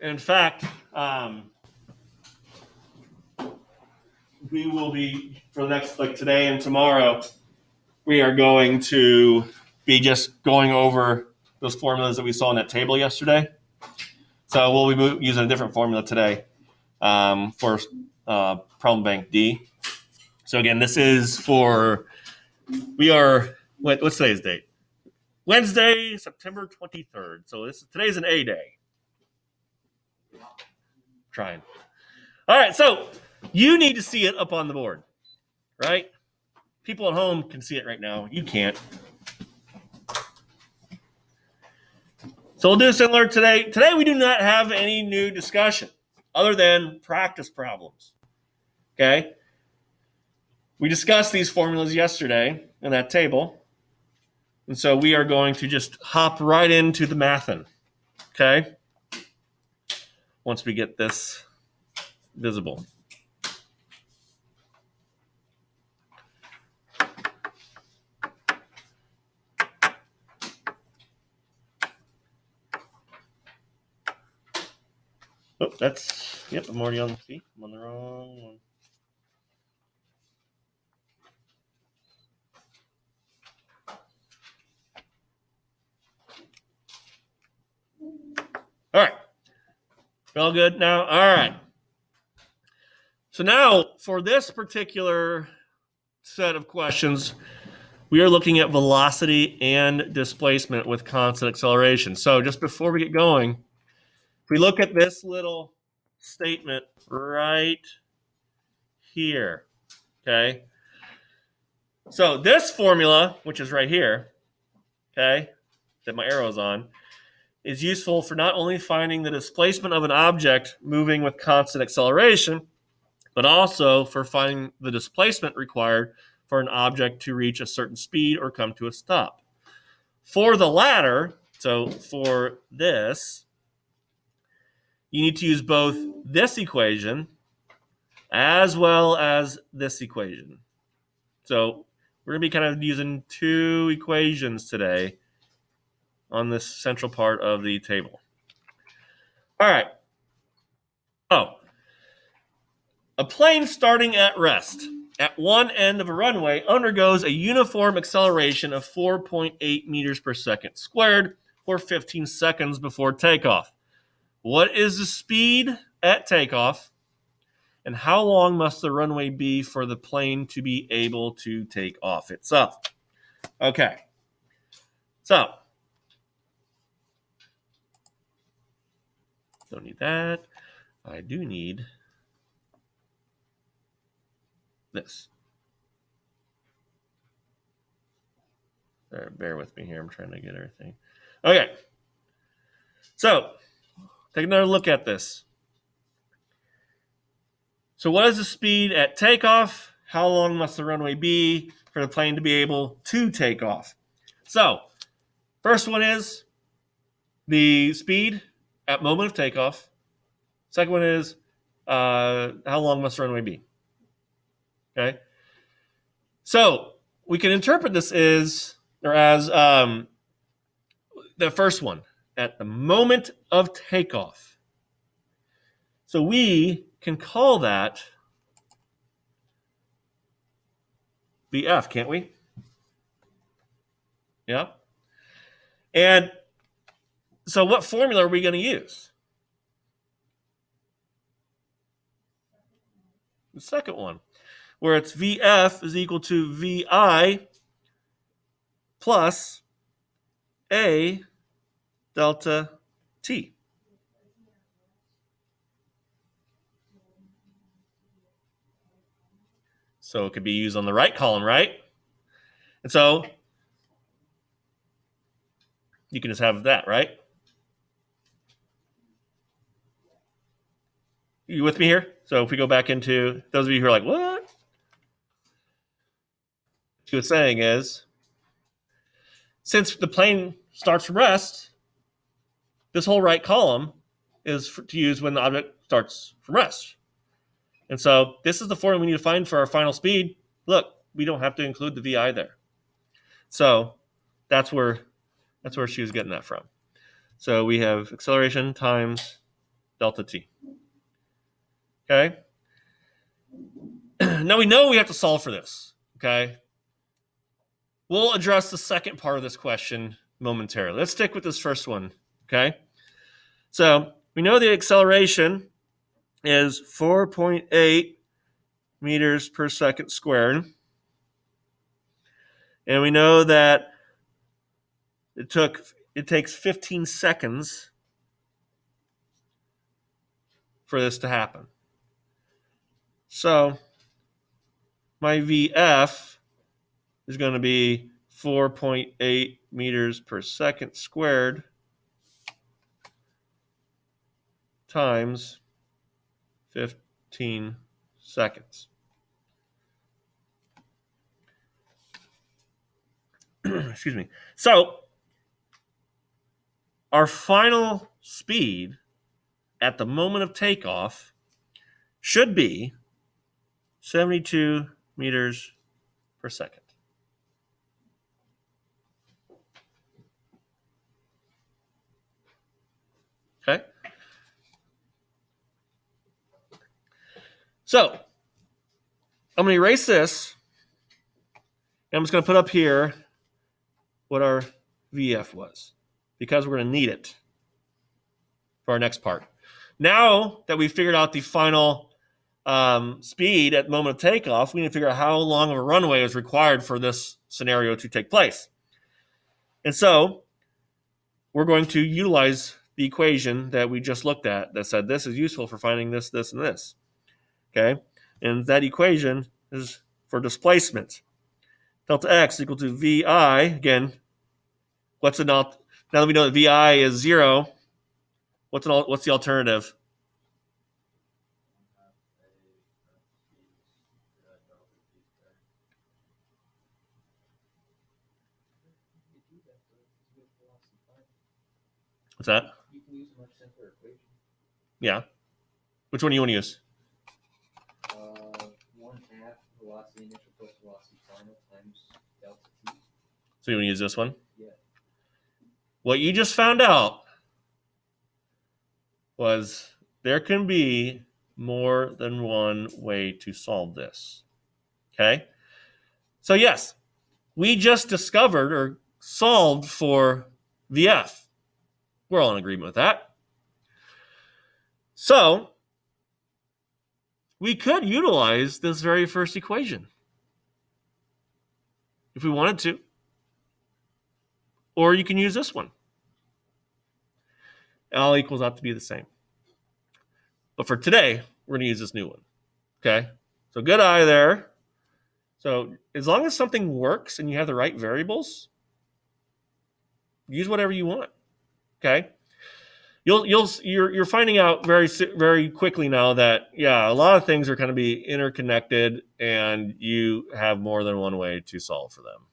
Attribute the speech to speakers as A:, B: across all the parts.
A: In fact, we will be, for the next, like today and tomorrow, we are going to be just going over those formulas that we saw in that table yesterday. So we'll be using a different formula today for problem bank D. So again, this is for, what's today's date? Wednesday, September 23rd. So today's an A day. Trying. All right, so you need to see it up on the board, right? People at home can see it right now. You can't. So we'll do similar today. Today we do not have any new discussion other than practice problems. Okay? We discussed these formulas yesterday in that table. And so we are going to just hop right into the mathin'. Okay? Once we get this visible. Oh, I'm already on the feet. I'm on the wrong one. All right. All good now? All right. So now for this particular set of questions, we are looking at velocity and displacement with constant acceleration. So just before we get going, if we look at this little statement right here, okay? So this formula, which is right here, okay, that my arrow is on, is useful for not only finding the displacement of an object moving with constant acceleration, but also for finding the displacement required for an object to reach a certain speed or come to a stop. For the latter, so for this, you need to use both this equation as well as this equation. So we're going to be kind of using two equations today on this central part of the table. All right. Oh, a plane starting at rest at one end of a runway undergoes a uniform acceleration of 4.8 meters per second squared for 15 seconds before takeoff. What is the speed at takeoff, and how long must the runway be for the plane to be able to take off itself? Okay. So, don't need that. I do need this. Bear with me here. I'm trying to get everything. Okay. So, take another look at this. So what is the speed at takeoff? How long must the runway be for the plane to be able to take off? So, first one is the speed at moment of takeoff. Second one is how long must the runway be? Okay. So we can interpret this as the first one, at the moment of takeoff. So we can call that VF, can't we? Yeah. And so what formula are we going to use? The second one, where it's VF is equal to VI plus A delta T. So it could be used on the right column, right? And so you can just have that, right? You with me here? So if we go back into, those of you who are like, what? What she was saying is, since the plane starts from rest, this whole right column is to use when the object starts from rest. And so this is the formula we need to find for our final speed. Look, we don't have to include the VI there. So that's where she was getting that from. So we have acceleration times delta t. Okay? Now we know we have to solve for this. Okay? We'll address the second part of this question momentarily. Let's stick with this first one. Okay? So we know the acceleration is 4.8 meters per second squared. And we know that it takes 15 seconds for this to happen. So my VF is going to be 4.8 meters per second squared times 15 seconds. Excuse me. So our final speed at the moment of takeoff should be 72 meters per second. Okay? So I'm going to erase this. And I'm just going to put up here what our VF was, because we're going to need it for our next part. Now that we've figured out the final speed at the moment of takeoff, we need to figure out how long of a runway is required for this scenario to take place. And so we're going to utilize the equation that we just looked at that said this is useful for finding this, this, and this. Okay? And that equation is for displacement. Delta x equal to VI. Again, now that we know that VI is 0, what's the alternative? What's that?
B: You can use a much simpler equation.
A: Yeah. Which one do you want to use?
B: 1/2 velocity initial plus velocity final times delta t.
A: So you want to use this one?
B: Yeah.
A: What you just found out was there can be more than one way to solve this. Okay? So yes, we just discovered or solved for VF. We're all in agreement with that. So we could utilize this very first equation if we wanted to. Or you can use this one. It all equals out to be the same. But for today, we're going to use this new one. Okay? So good eye there. So as long as something works and you have the right variables, use whatever you want. Okay? You're finding out very quickly now that a lot of things are going to be interconnected and you have more than one way to solve for them.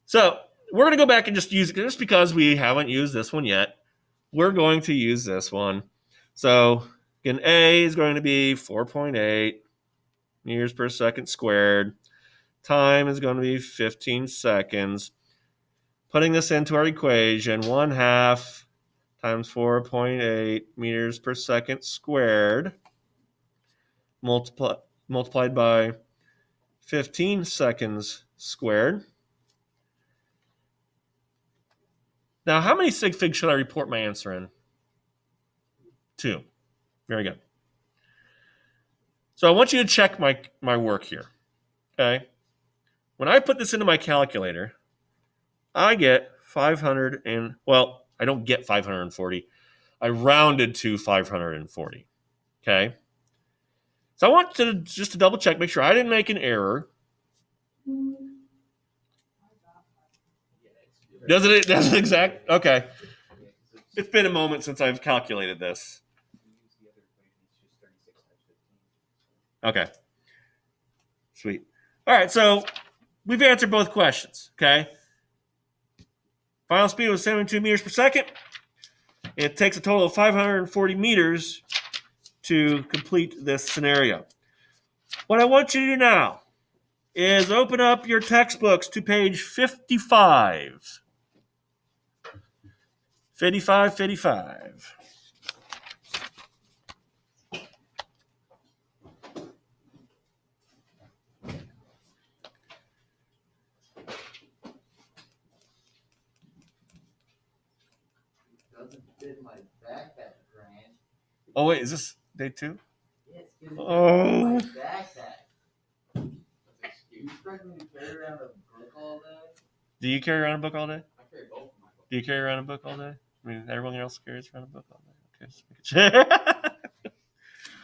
A: So we're going to go back and just use it just because we haven't used this one yet. We're going to use this one. So again, A is going to be 4.8 meters per second squared. Time is going to be 15 seconds. Putting this into our equation, 1/2 times 4.8 meters per second squared multiplied by 15 seconds squared. Now, how many sig figs should I report my answer in? 2. Very good. So I want you to check my work here. Okay? When I put this into my calculator, I get 500 and, well, I don't get 540. I rounded to 540. Okay? So I want to just to double check, make sure I didn't make an error. Does it exact? Okay. It's been a moment since I've calculated this. Okay. Sweet. All right, so we've answered both questions, okay? Final speed was 72 meters per second. It takes a total of 540 meters to complete this scenario. What I want you to do now is open up your textbooks to page 55. 55.
B: Doesn't fit in my backpack, Grant.
A: Oh wait, is this day 2?
B: Yeah, it's getting
A: Oh.
B: my backpack. That's an excuse. You expect me to carry around a book all day?
A: Do you carry around a book all day?
B: I carry both of my books.
A: Do you carry around a book all day? I mean, everyone else carries around a book all day. Okay, just making sure.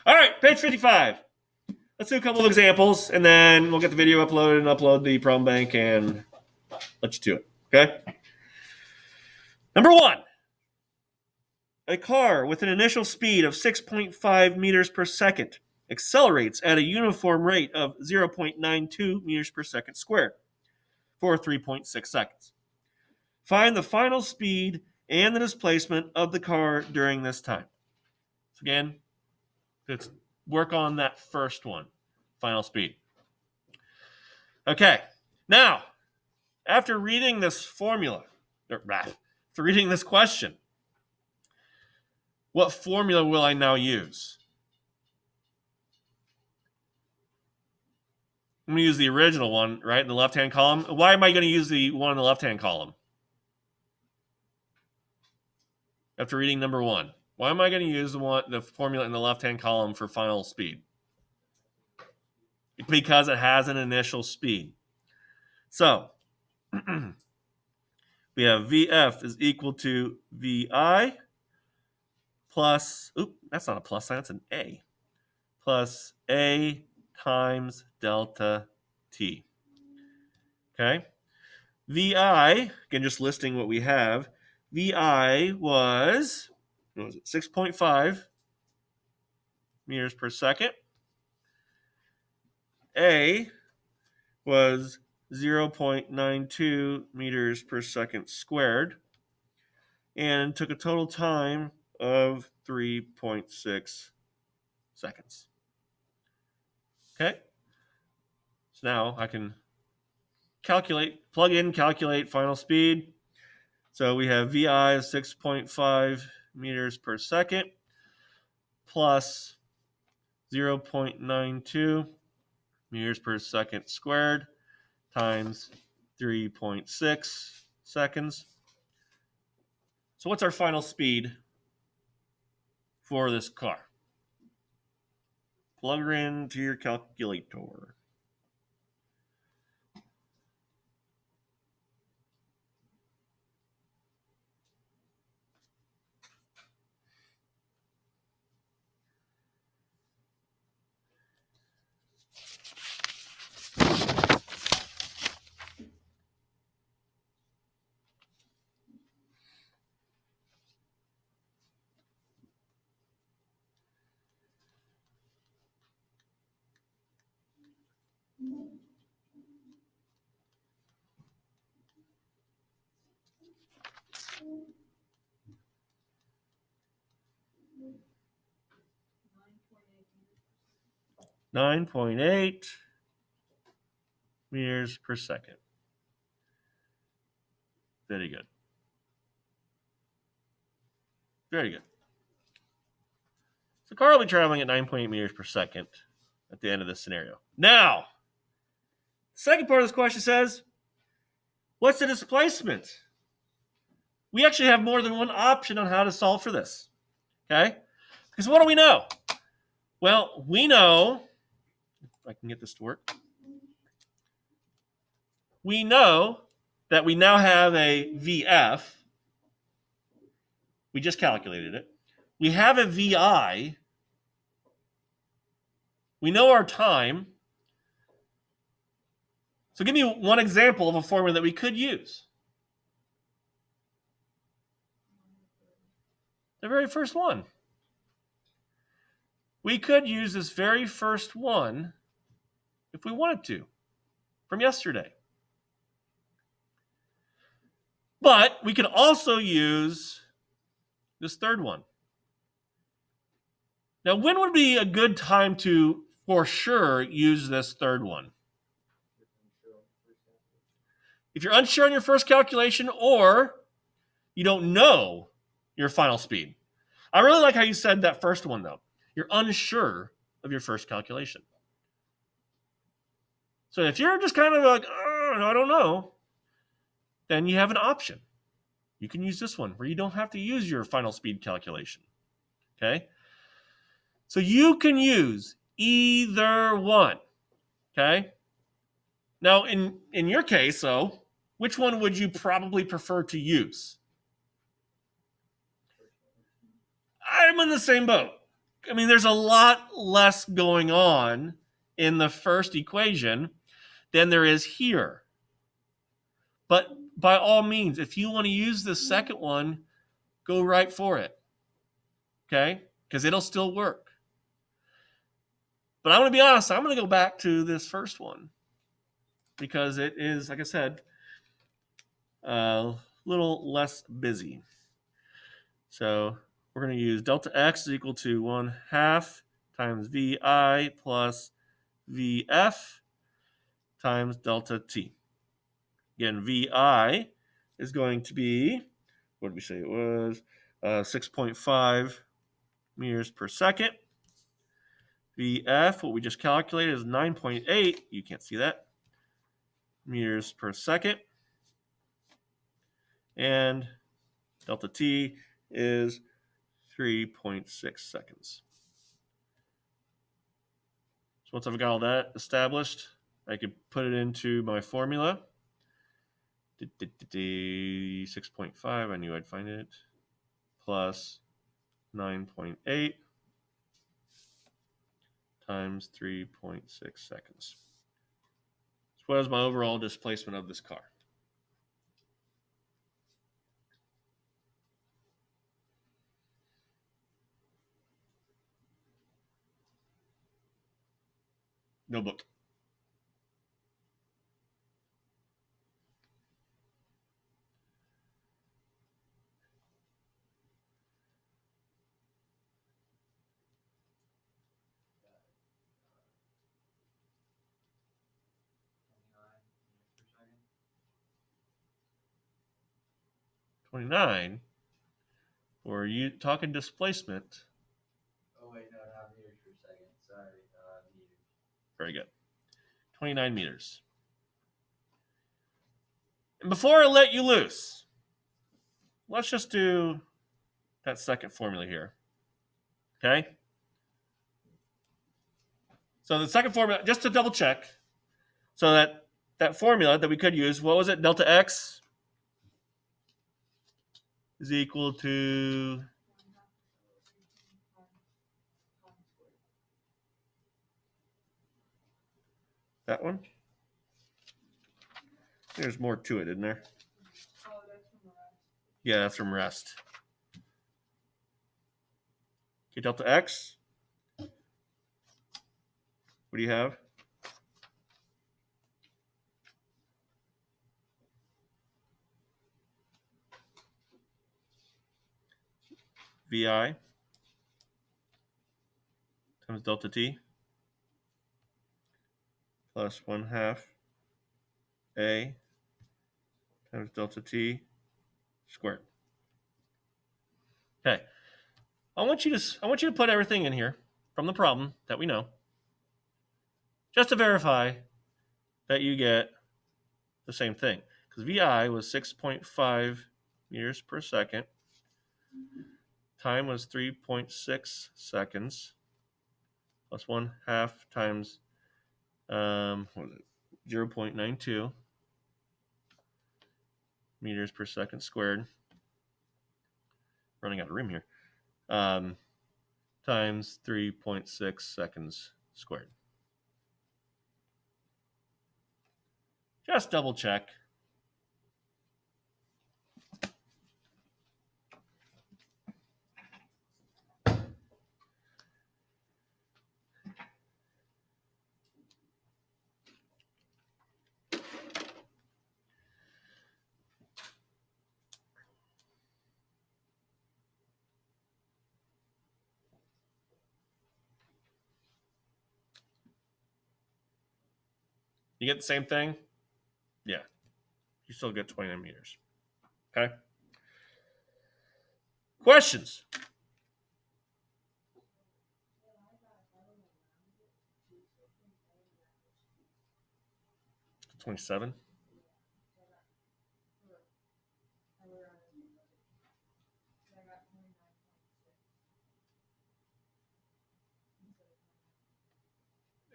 A: All right, page 55. Let's do a couple of examples, and then we'll get the video uploaded and upload the problem bank and let you do it. Okay? Number 1. A car with an initial speed of 6.5 meters per second accelerates at a uniform rate of 0.92 meters per second squared for 3.6 seconds. Find the final speed and the displacement of the car during this time. So again, let's work on that first one, final speed. Okay, now, after reading this formula, after reading this question, what formula will I now use? I'm going to use the original one, right, in the left-hand column. Why am I going to use the one in the left-hand column? After reading number 1, why am I going to use the formula in the left-hand column for final speed? Because it has an initial speed. So, we have VF is equal to VI plus, that's not a plus sign, that's an A, plus A times delta T. Okay? VI, again, just listing what we have, VI was, 6.5 meters per second. A was 0.92 meters per second squared, and took a total time of 3.6 seconds. Okay? So now I can plug in, calculate final speed. So we have VI of 6.5 meters per second plus 0.92 meters per second squared times 3.6 seconds. So what's our final speed for this car? Plug her into your calculator. .8 meters per second. Very good. Very good. So car will be traveling at 9.8 meters per second at the end of this scenario. Now, the second part of this question says, what's the displacement? We actually have more than one option on how to solve for this. Okay? Because what do we know? Well, we know, if I can get this to work, we know that we now have a VF. We just calculated it. We have a VI. We know our time. So give me one example of a formula that we could use. The very first one. We could use this very first one if we wanted to from yesterday. But we could also use this third one. Now, when would be a good time to, for sure, use this third one? If you're unsure on your first calculation or you don't know your final speed. I really like how you said that first one, though. You're unsure of your first calculation. So if you're just kind of like, I don't know, then you have an option. You can use this one where you don't have to use your final speed calculation. Okay? So you can use either one. Okay? Now, in your case, though, which one would you probably prefer to use? I'm in the same boat. I mean, there's a lot less going on in the first equation than there is here. But by all means, if you want to use the second one, go right for it. Okay? Because it'll still work. But I'm going to be honest, I'm going to go back to this first one because it is, like I said, a little less busy. So we're going to use delta x is equal to 1/2 times VI plus VF times delta T. Again, VI is going to be, what did we say it was? 6.5 meters per second. VF, what we just calculated, is 9.8. You can't see that. Meters per second. And delta T is 3.6 seconds. So once I've got all that established, I could put it into my formula. 6.5, I knew I'd find it, plus 9.8 times 3.6 seconds. So what is my overall displacement of this car? No book.
B: Per second.
A: 29. Or are you talking displacement?
B: Oh wait, no, not meters per second. Sorry, meters.
A: Very good. 29 meters. And before I let you loose, let's just do that second formula here. Okay? So the second formula, just to double check, so that formula that we could use, what was it? Delta x is equal to that one. There's more to it, isn't there? Yeah, that's from rest. Okay, delta x. What do you have? VI times delta t plus 1/2 a times delta t squared. Okay. I want you to put everything in here from the problem that we know, just to verify that you get the same thing. Because VI was 6.5 meters per second. Time was 3.6 seconds. Plus 1/2 times what was it? 0.92 meters per second squared. Running out of room here. Times 3.6 seconds squared. Just double check. You get the same thing? Yeah. You still get 29 meters. Okay? Questions? 27.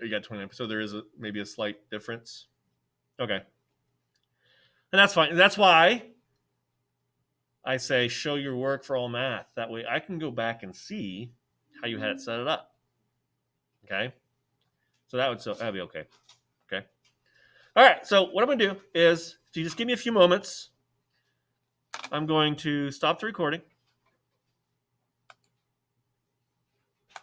A: You got 29. So there is maybe a slight difference. Okay. And that's fine. And that's why I say show your work for all math. That way I can go back and see how you had it set it up. Okay. So that'd be okay. Okay. All right. So what I'm going to do is, if you just give me a few moments, I'm going to stop the recording.